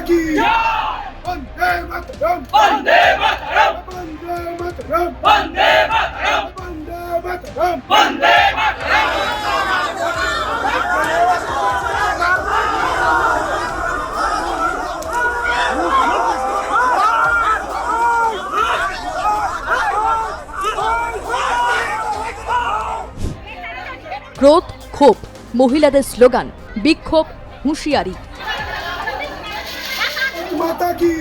की वंदे मातरम वंदे मातरम वंदे मातरम वंदे मातरम वंदे मातरम वंदे मातरम। ক্রোধ, ক্ষোভ, মহিলাদের স্লোগান, বিক্ষোভ, হুঁশিয়ারি। माता की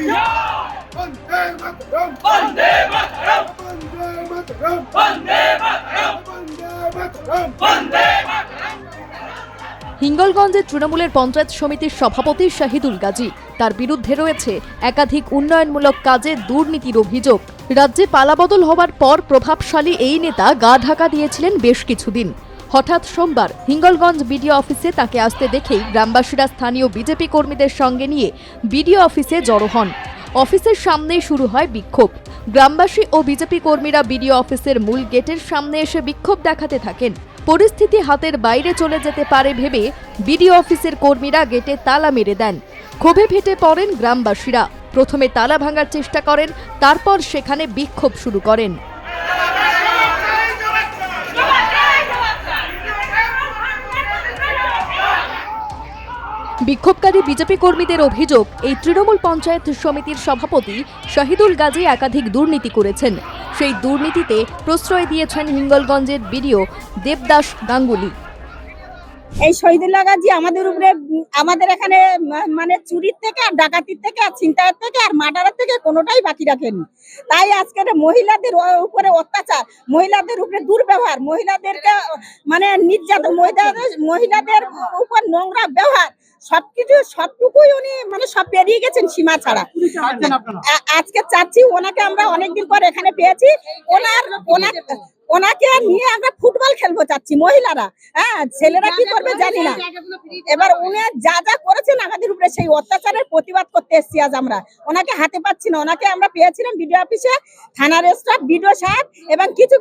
वंदे मातरम वंदे मातरम वंदे मातरम वंदे मातरम वंदे मातरम वंदे मातरम। হিঙ্গলগঞ্জের তৃণমূলের পঞ্চায়েত সমিতির সভাপতি শাহিদুল গাজী, তার বিরুদ্ধে রয়েছে একাধিক উন্নয়নমূলক কাজে দুর্নীতির অভিযোগ। রাজ্যে পালাবদল হওয়ার পর প্রভাবশালী এই নেতা গা ঢাকা দিয়েছিলেন বেশ কিছুদিন। হঠাৎ সোমবার হিঙ্গলগঞ্জ বিডিও অফিসে তাকে আসতে দেখেই গ্রামবাসীরা স্থানীয় বিজেপি কর্মীদের সঙ্গে নিয়ে বিডিও অফিসে জড়ো হন। অফিসের সামনেই শুরু হয় বিক্ষোভ। গ্রামবাসী ও বিজেপি কর্মীরা বিডিও অফিসের মূল গেটের সামনে এসে বিক্ষোভ দেখাতে থাকেন। পরিস্থিতি হাতের বাইরে চলে যেতে পারে ভেবে বিডিও অফিসের কর্মীরা গেটে তালা মেরে দেন। ক্ষোভে ফেটে পড়েন গ্রামবাসীরা। প্রথমে তালা ভাঙার চেষ্টা করেন, তারপর সেখানে বিক্ষোভ শুরু করেন। বিক্ষোভকারী বিজেপি কর্মীদের অভিযোগ, এই তৃণমূল পঞ্চায়েত সমিতির সভাপতি শাহিদুল গাজী একাধিক দুর্নীতি করেছেন। সেই দুর্নীতিতে প্রশ্রয় দিয়েছেন হিঙ্গলগঞ্জের বিডিও দেবদাস গাঙ্গুলি। এই শহীদুল্লাহ গাজী আমাদের উপরে, আমাদের এখানে মানে চুরির থেকে আর ডাকাতির থেকে আর ছিনতাইয়ের থেকে আর মার্ডারের থেকে কোনোটাই বাকি রাখেনি। তাই আজকের মহিলাদের উপরে অত্যাচার, মহিলাদের উপরে দুর্ব্যবহার, মহিলাদেরকে মানে নির্যাতন, মহিলাদের উপর নোংরা ব্যবহার, সবটুকুই উনি মানে সব পেরিয়ে গেছেন সীমা ছাড়া। আজকে চাচ্ছি ওনাকে আমরা অনেকদিন পর এখানে পেয়েছি, ওনাকে নিয়ে আমরা ফুটবল খেলবো চাচ্ছি মহিলারা। হ্যাঁ, ছেলেরা কি করবে জানি না। এবার উনি যা যা করেছেন আমাদের উপরে, সেই অত্যাচারের প্রতিবাদ করতে এসেছি আজ আমরা। ওনাকে হাতে পাচ্ছি না। ওনাকে আমরা পেয়েছিলাম বিডিও অফিসে, থানার স্টাফ, বিডিও সাহেব এবং কিছু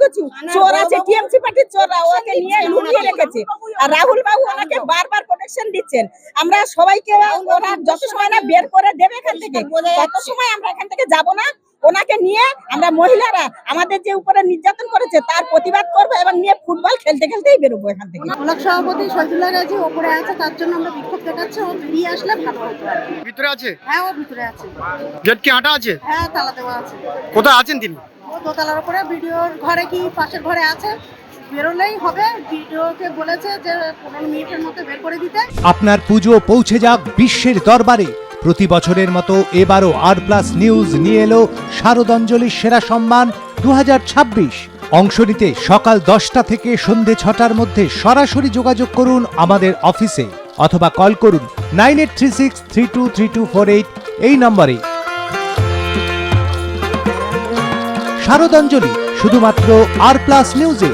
চোর আছে, টিএমসি পার্টির চোররা ওকে নিয়ে লুকিয়ে রেখেছে। আর রাহুল বাবু ওনাকে বারবার প্রোটেকশন দিচ্ছেন। আমরা সবাইকে ওরা যত সময় না বের করে দেবে এখান থেকে, তত সময় আমরা এখান থেকে যাব না। ওনাকে নিয়ে আমরা মহিলারা আমাদের যে উপরে নির্যাতন করেছে তার প্রতিবাদ করবো এবং নিয়ে ফুটবল খেলতে খেলতেই বেরোবো এখান থেকে। ব্লক সভাপতি শহীদুল্লাহ গাজী ওপরে আছে, তার জন্য আমরা বিক্ষোভ দেখাচ্ছি। ও ফিরে আসলে ভালো হতো। ভিতরে আছে? হ্যাঁ, ও ভিতরে আছে। গেট কি আটা আছে? হ্যাঁ, তালা দেওয়া আছে। কোথায় আছেন তিনি? ও দোতলার উপরে ভিডিওর ঘরে কি পাশের ঘরে আছে, বেরোলেই হবে। ভিডিওকে বলেছে যে 15 মিনিটের মধ্যে বের করে দিতে। আপনার পুজো পৌঁছে যাক বিশ্বের দরবারে। প্রতি বছরের মতো এবারও আর+ নিউজ নিয়ে এলো শারদাঞ্জলির সেরা সম্মান 2026। অংশ নিতে সকাল 10টা থেকে সন্ধে 6টার মধ্যে সরাসরি যোগাযোগ করুন আমাদের অফিসে অথবা কল করুন 9836323248 এই নম্বরে। শারদাঞ্জলি শুধুমাত্র আর+ নিউজে।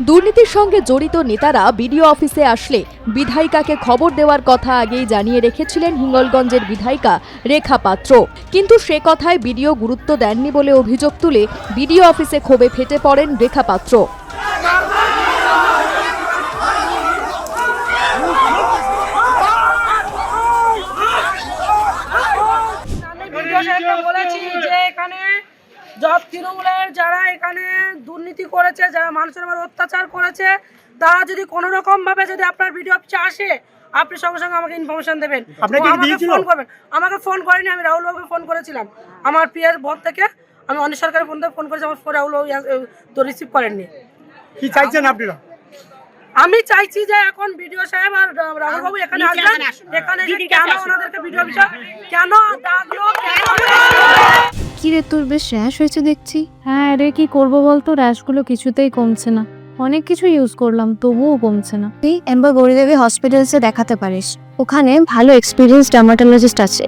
দুর্নীতির সঙ্গে জড়িত নেতারা বিডিও অফিসে আসলে বিধায়িকাকে খবর দেওয়ার কথা আগেই জানিয়ে রেখেছিলেন হিঙ্গলগঞ্জের বিধায়িকা রেখা পাত্র। কিন্তু সে কথায় বিডিও গুরুত্ব দেননি বলে অভিযোগ তুলে বিডিও অফিসে ক্ষোভে ফেটে পড়েন রেখা পাত্র। তৃণমূলের যারা এখানে দুর্নীতি করেছে, যারা মানুষের উপর অত্যাচার করেছে, তারা যদি কোনো রকম ভাবে যদি আপনার ভিডিও অফিসে আসে, আপনি সঙ্গে সঙ্গে আমাকে ইনফরমেশন দেবেন। আমাকে ফোন করবেন। আমাকে ফোন করেনি, আমি রাহুল বাবুকে ফোন করেছিলাম আমার পিএর বোন থেকে। আমি অনেক সরকারি ফোন করেছি, আমার ফোন রাহুল বাবু তো রিসিভ করেননি। কি চাইছেন আপনারা? আমি চাইছি যে এখন ভিডিও সাহেব আর রাহুল বাবু এখানে আসবেন। এখানে কেন ওনাদেরকে ভিডিও অফিসে কেন ডাকলো, কি রে, তোর বেশ র্যাশ হয়েছে দেখছি। হ্যাঁ রে, কি করবো বলতো, র্যাশগুলো কিছুতেই কমছে না। অনেক কিছু ইউজ করলাম তবুও কমছে না। তুই এম্বার গৌরীদেবী হসপিটালসে দেখাতে পারিস, ওখানে ভালো এক্সপিরিয়েন্স ডার্মাটোলজিস্ট আছে।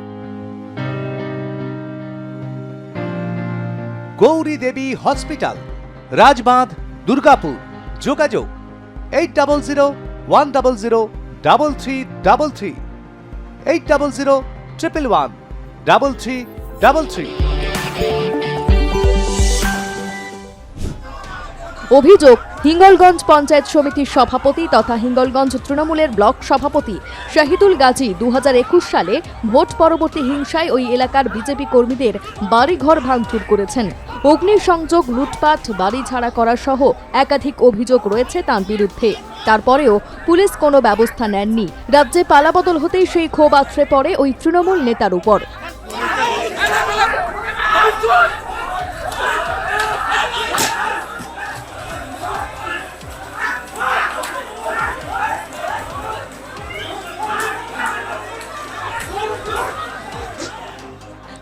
গৌরী দেবী হসপিটাল, রাজবাঁধ, দুর্গাপুর। যোগাযোগ 8001003333, 8001113333। অভিযোগ, হিঙ্গলগঞ্জ পঞ্চায়েত সমিতির সভাপতি তথা হিঙ্গলগঞ্জ তৃণমূলের ব্লক সভাপতি শাহিদুল গাজী 2021 সালে ভোট পরবর্তী হিংসায় ওই এলাকার বিজেপি কর্মীদের বাড়িঘর ভাঙচুর করেছেন। অগ্নিসংযোগ, লুটপাট, বাড়ি ছাড়া করা সহ একাধিক অভিযোগ রয়েছে তার বিরুদ্ধে। তারপরেও পুলিশ কোনো ব্যবস্থা নেননি। রাজ্যে পালাবদল হতেই সেই ক্ষোভ আছড়ে পড়ে ওই তৃণমূল নেতার উপর।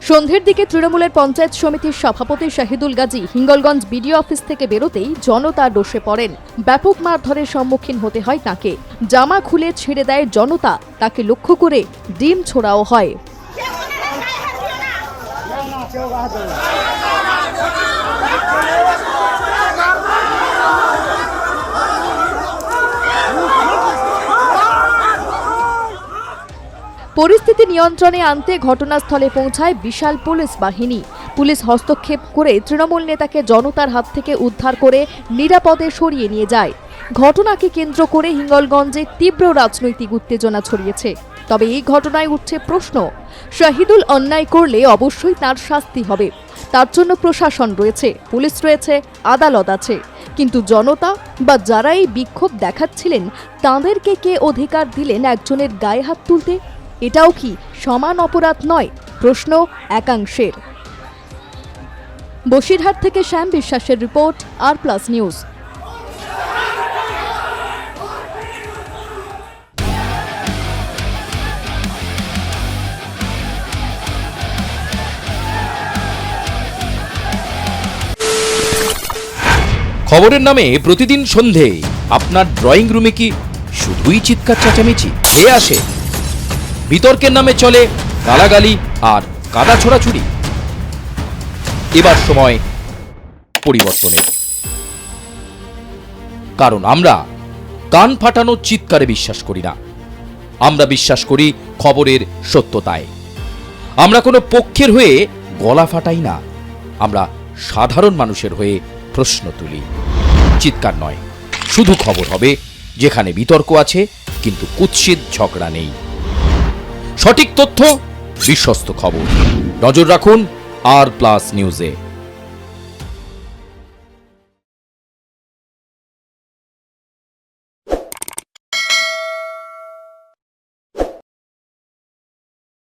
সন্ধ্যের দিকে তৃণমূলের পঞ্চায়েত সমিতির সভাপতি শাহিদুল গাজী হিঙ্গলগঞ্জ বিডিও অফিস থেকে বেরোতেই জনতা ডসে পড়েন। ব্যাপক মারধরের সম্মুখীন হতে হয় তাকে। জামা খুলে ছেড়ে দেয় জনতা। তাকে লক্ষ্য করে ডিম ছোড়াও হয়। পরিস্থিতি নিয়ন্ত্রণে আনতে ঘটনাস্থলে পৌঁছায় বিশাল পুলিশ বাহিনী। পুলিশ হস্তক্ষেপ করে তৃণমূল নেতাকে জনতার হাত থেকে উদ্ধার করে নিরাপদে সরিয়ে নিয়ে যায়। ঘটনাকে কেন্দ্র করে হিঙ্গলগঞ্জে তীব্র রাজনৈতিক উত্তেজনা ছড়িয়েছে। তবে এই ঘটনায় উঠছে প্রশ্ন, শাহিদুল অন্যায় করলে অবশ্যই তার শাস্তি হবে। তার জন্য প্রশাসন রয়েছে, পুলিশ রয়েছে, আদালত আছে। কিন্তু জনতা বা যারা এই বিক্ষোভ দেখাচ্ছিলেন তাঁদেরকে কে অধিকার দিলেন একজনের গায়ে হাত তুলতে? এটাও কি সমান অপরাধ নয়? প্রশ্ন একাংশের। বসিরহাট থেকে শ্যাম বিশ্বাসের রিপোর্ট, আর+ নিউজ। খবরের নামে প্রতিদিন সন্ধে আপনার ড্রয়িং রুমে কি শুধুই চিৎকার চেঁচামেচি হে আসে? বিতর্কের নামে চলে গালাগালি আর কাদা ছোড়াছুড়ি। এবার সময় পরিবর্তনের, কারণ আমরা কান ফাটানো চিৎকারে বিশ্বাস করি না। আমরা বিশ্বাস করি খবরের সত্যতায়। আমরা কোনো পক্ষের হয়ে গলা ফাটাই না, আমরা সাধারণ মানুষের হয়ে প্রশ্ন তুলি। চিৎকার নয়, শুধু খবর হবে যেখানে বিতর্ক আছে কিন্তু কুৎসিত ঝগড়া নেই। সঠিক তথ্য, বিশ্বস্ত খবর। নজর রাখুন আর+ নিউজে।